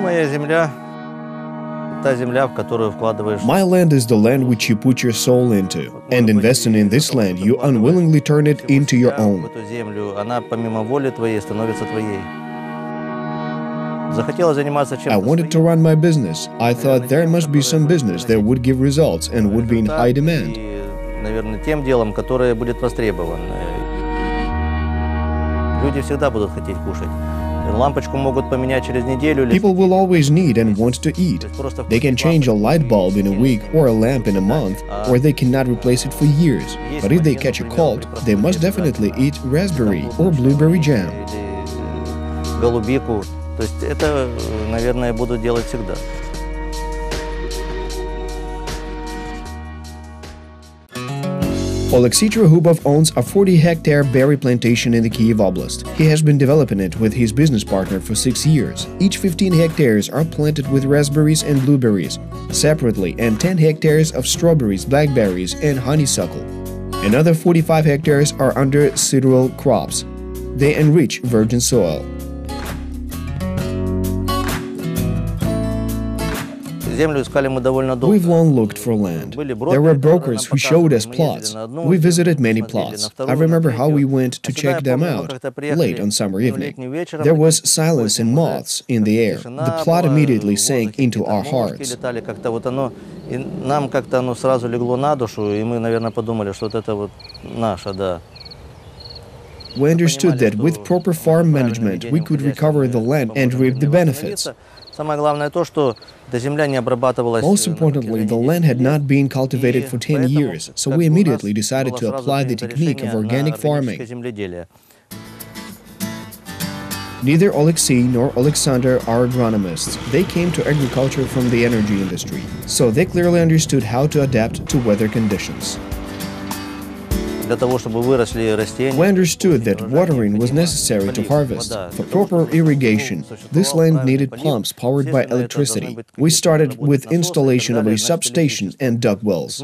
My land is the land which you put your soul into, and investing in this land, you unwillingly turn it into your own. I wanted to run my business. I thought there must be some business that would give results and would be in high demand. People will always need and want to eat. They can change a light bulb in a week or a lamp in a month, or they cannot replace it for years. But if they catch a cold, they must definitely eat raspberry or blueberry jam. То есть это, наверное, буду делать всегда. Oleksii Trehubov owns a 40-hectare berry plantation in the Kyiv Oblast. He has been developing it with his business partner for 6 years. Each 15 hectares are planted with raspberries and blueberries separately, and 10 hectares of strawberries, blackberries, and honeysuckle. Another 45 hectares are under sideral crops. They enrich virgin soil. We've long looked for land. There were brokers who showed us plots. We visited many plots. I remember how we went to check them out late on summer evening. There was silence and moths in the air. The plot immediately sank into our hearts. We understood that with proper farm management, we could recover the land and reap the benefits. Most importantly, the land had not been cultivated for 10 years, so we immediately decided to apply the technique of organic farming. Neither Oleksii nor Alexander are agronomists. They came to agriculture from the energy industry, so they clearly understood how to adapt to weather conditions. We understood that watering was necessary to harvest. For proper irrigation, this land needed pumps powered by electricity. We started with installation of a substation and dug wells.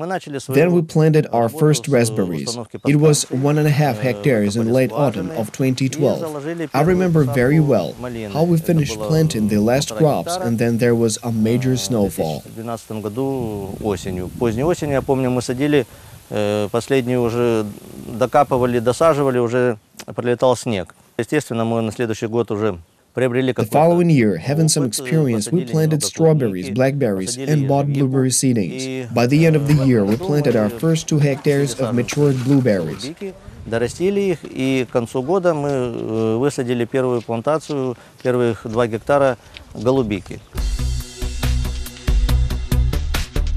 Then we planted our first raspberries. It was 1.5 hectares in late autumn of 2012. I remember very well how we finished planting the last crops, and then there was a major snowfall. Последние уже докапывали, досаживали, уже прилетал снег. Естественно, мы на следующий год уже приобрели. The following year, having some experience, we planted strawberries, blackberries, and bought blueberry seedlings. By the end of the year, we planted our first 2 hectares of matured blueberries. Дорастили их, и к концу года мы высадили первую плантацию, первых 2 гектара голубики.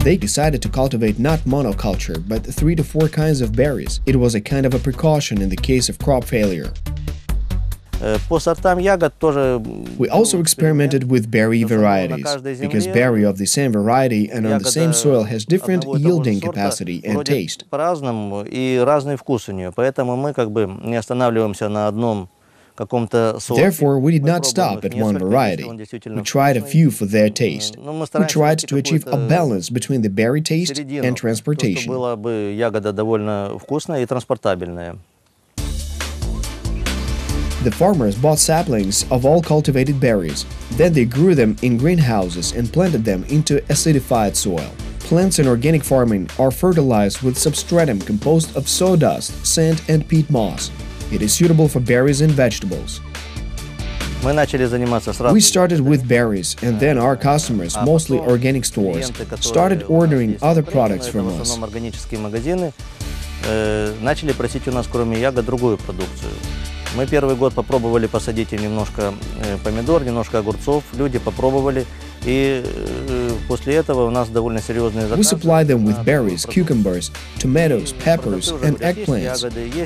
They decided to cultivate not monoculture, but 3 to 4 kinds of berries. It was a kind of a precaution in the case of crop failure. We also experimented with berry varieties, because berry of the same variety and on the same soil has different yielding capacity and taste. Therefore, we did not stop at one variety. We tried a few for their taste. We tried to achieve a balance between the berry taste and transportation. The farmers bought saplings of all cultivated berries. Then they grew them in greenhouses and planted them into acidified soil. Plants in organic farming are fertilized with substratum composed of sawdust, sand, and peat moss. It is suitable for berries and vegetables. We started with berries, and then our customers, mostly organic stores, started ordering other products from us. Мы первый год попробовали посадить немножко помидор, немножко огурцов. Люди попробовали, и после этого у нас довольно серьезные заказы. We supply them with berries, cucumbers, tomatoes, peppers, and eggplants.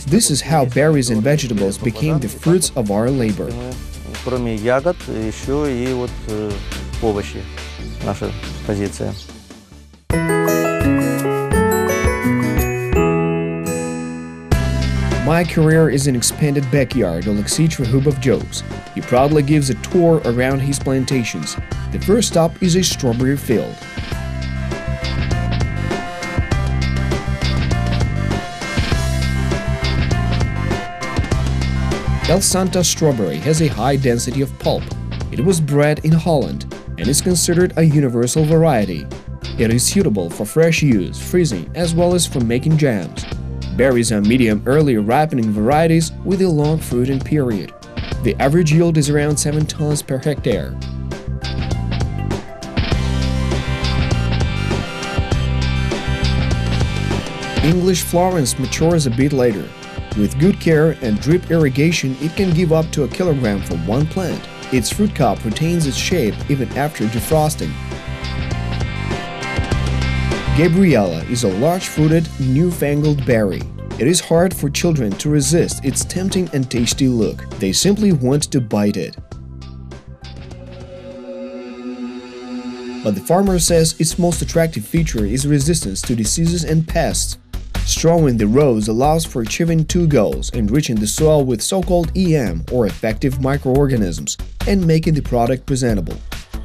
This is how berries and vegetables became the fruits of our labor. Кроме ягод, еще и вот овощи. Наша позиция. My career is an expanded backyard, Oleksii Trehubov jokes. He proudly gives a tour around his plantations. The first stop is a strawberry field. El Santa strawberry has a high density of pulp. It was bred in Holland. and is considered a universal variety. It is suitable for fresh use, freezing, as well as for making jams. Berries are medium early ripening varieties with a long fruiting period. The average yield is around 7 tons per hectare. English Florence matures a bit later. With good care and drip irrigation, it can give up to a kilogram from one plant. Its fruit cup retains its shape even after defrosting. Gabriella is a large-fruited, newfangled berry. It is hard for children to resist its tempting and tasty look. They simply want to bite it. But the farmer says its most attractive feature is resistance to diseases and pests. Strowing the rows allows for achieving two goals: enriching the soil with so-called EM, or effective microorganisms, and making the product presentable.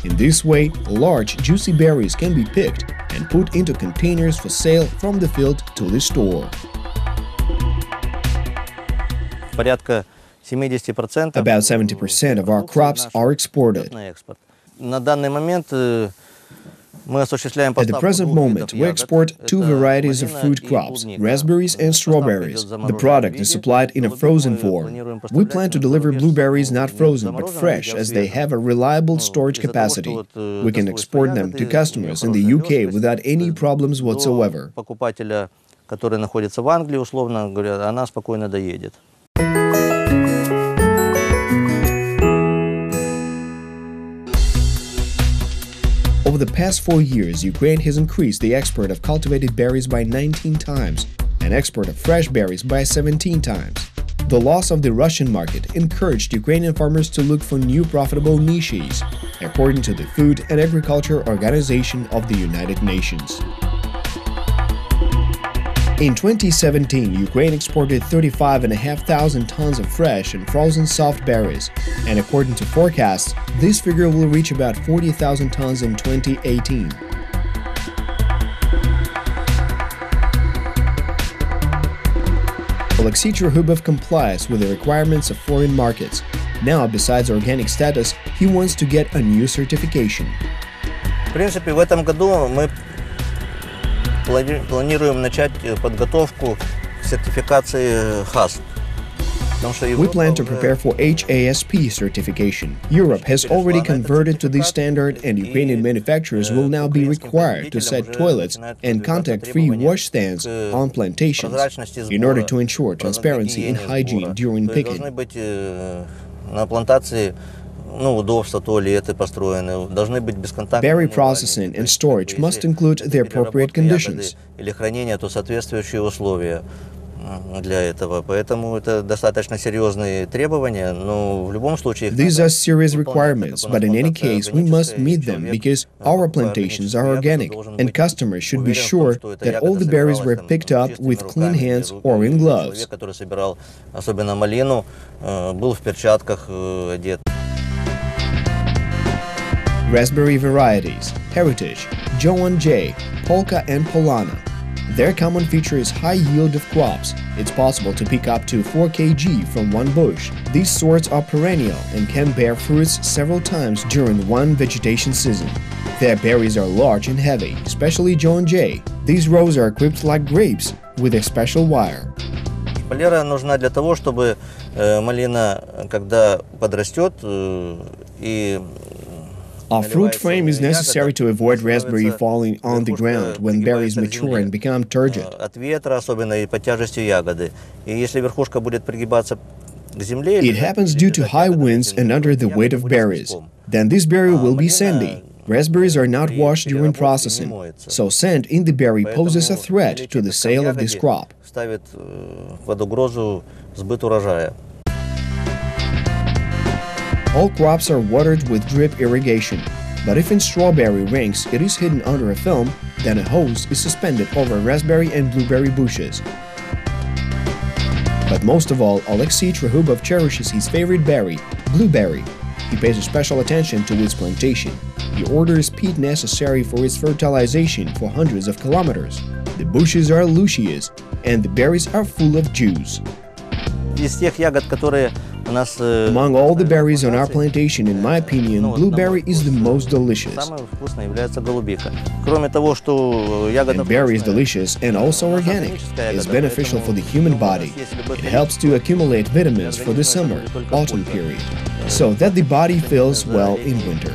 In this way, large, juicy berries can be picked and put into containers for sale from the field to the store. Порядка 70%. About 70% of our crops are exported. На данный момент мы осуществляем At the present moment, we export two varieties of fruit crops, raspberries and strawberries. The product is supplied in a frozen form. We plan to deliver blueberries not frozen but fresh, as they have a reliable storage capacity. We can export them to customers in the UK without any problems whatsoever. Покупателя, который находится в Англии, условно говоря, она спокойно доедет. Over the past 4 years, Ukraine has increased the export of cultivated berries by 19 times and export of fresh berries by 17 times. The loss of the Russian market encouraged Ukrainian farmers to look for new profitable niches, according to the Food and Agriculture Organization of the United Nations. In 2017, Ukraine exported 35,500 tons of fresh and frozen soft berries, and according to forecasts, this figure will reach about 40,000 tons in 2018. Oleksii Trehubov complies with the requirements of foreign markets. Now, besides organic status, he wants to get a new certification. В принципе, в этом году мы планируем начать подготовку к сертификации HACCP. We plan to prepare for HACCP certification. Europe has already converted to this standard, and Ukrainian manufacturers will now be required to set toilets and contact-free wash stands on plantations in order to ensure transparency and hygiene during picking. Berry processing and storage must include the appropriate conditions. These are serious requirements, but in any case, we must meet them because our plantations are organic, and customers should be sure that all the berries were picked up with clean hands or in gloves. Raspberry varieties: Heritage, Joan J, Polka and Polana. Their common feature is high yield of crops. It's possible to pick up to 4 kg from one bush. These sorts are perennial and can bear fruits several times during one vegetation season. Their berries are large and heavy, especially Joan J. These rows are equipped like grapes with a special wire. Шпалера нужна для того, чтобы малина, когда подрастет и A fruit frame is necessary to avoid raspberry falling on the ground when berries mature and become turgid. It happens due to high winds and under the weight of berries. Then this berry will be sandy. Raspberries are not washed during processing, so sand in the berry poses a threat to the sale of this crop. All crops are watered with drip irrigation, but if in strawberry rings it is hidden under a film, then a hose is suspended over raspberry and blueberry bushes. But most of all, Oleksii Trehubov cherishes his favorite berry, blueberry. He pays a special attention to its plantation. He orders peat necessary for its fertilization for hundreds of kilometers. The bushes are luscious, and the berries are full of juice. Из тех ягод, которые Among all the berries on our plantation, in my opinion, blueberry is the most delicious. And berry is delicious and also organic. It's beneficial for the human body. It helps to accumulate vitamins for the summer, autumn period, so that the body feels well in winter.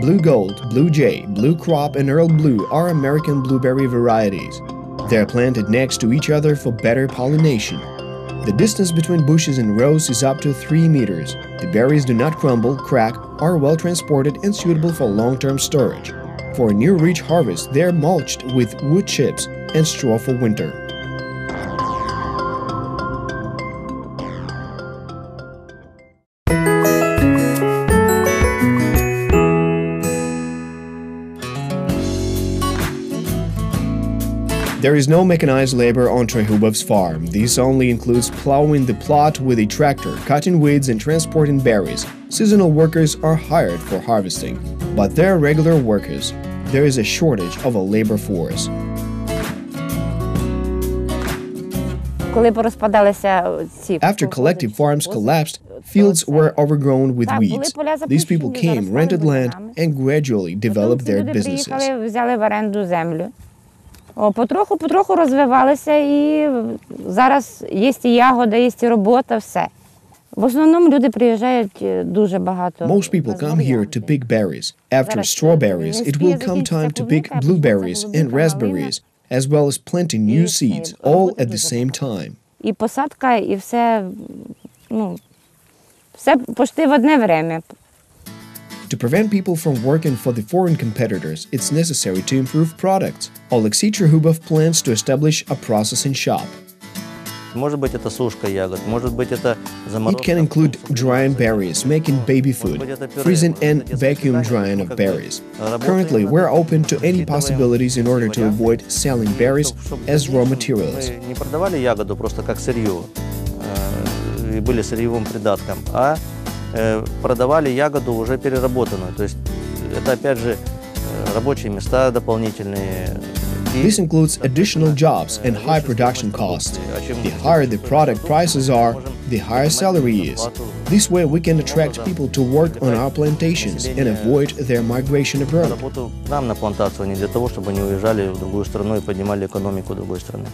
Blue Gold, Blue Jay, Blue Crop, and Earl Blue are American blueberry varieties. They are planted next to each other for better pollination. The distance between bushes and rows is up to 3 meters. The berries do not crumble, crack, are well transported and suitable for long-term storage. For a new rich harvest, they are mulched with wood chips and straw for winter. There is no mechanized labor on Trehubov's farm. This only includes plowing the plot with a tractor, cutting weeds and transporting berries. Seasonal workers are hired for harvesting, but they are regular workers. There is a shortage of a labor force. After collective farms collapsed, fields were overgrown with weeds. These people came, rented land, and gradually developed their businesses. Потроху розвивалися, і зараз є і ягода, є і робота, все. В основному люди приїжджають дуже багато. Most people come here to pick berries. After strawberries, it will come time to pick blueberries and raspberries, as well as planting new seeds, all at the same time. І посадка, і все, все почти в одне время. To prevent people from working for the foreign competitors, it's necessary to improve products. Oleksii Trehubov plans to establish a processing shop. It can include drying berries, making baby food, freezing and vacuum drying of berries. Currently, we're open to any possibilities in order to avoid selling berries as raw materials. Продавали ягоду уже переработанную, то есть это опять же рабочие места дополнительные. This includes additional jobs and high production costs. The higher the product prices are, the higher salary is. This way we can attract people to work on our plantations and avoid their migration abroad. Нам на плантацию, не для того, чтобы они уезжали в другую страну и поднимали экономику другой страны.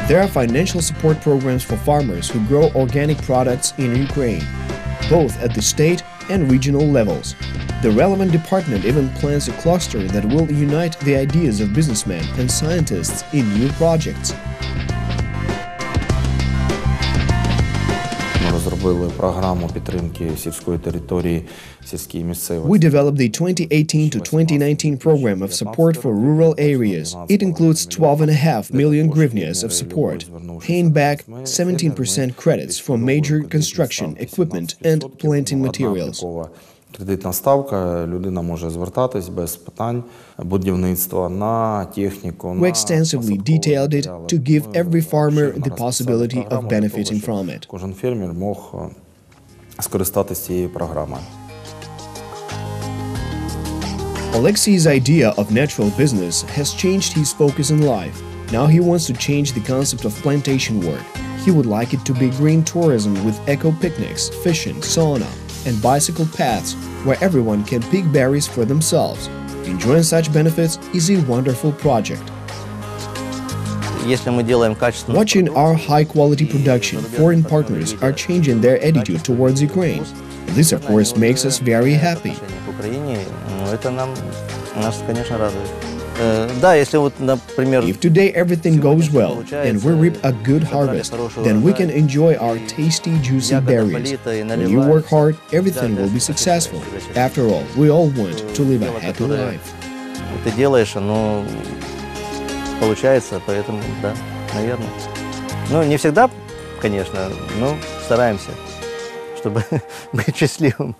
There are financial support programs for farmers who grow organic products in Ukraine, both at the state and regional levels. The relevant department even plans a cluster that will unite the ideas of businessmen and scientists in new projects. We developed the 2018 to 2019 program of support for rural areas. It includes 12.5 million hryvnias of support, paying back 17% credits for major construction, equipment and planting materials. Кредитна ставка, людина може звертатись без питань, будівництва на техніку. We extensively detailed it to give every farmer the possibility of benefiting from it. Кожен фермер мог скористатись цією програмою. Oleksii's idea of natural business has changed his focus in life. Now he wants to change the concept of plantation work. He would like it to be green tourism with eco-picnics, fishing, sauna, and bicycle paths where everyone can pick berries for themselves. Enjoying such benefits is a wonderful project. Watching our high-quality production, foreign partners are changing their attitude towards Ukraine. This, of course, makes us very happy. If today everything goes well and we reap a good harvest, then we can enjoy our tasty, juicy berries. When you work hard, everything will be successful. After all, we all want to live a happy life. Ты делаешь, оно получается, поэтому, да, наверное. Ну, не всегда, конечно, но стараемся, чтобы быть счастливым.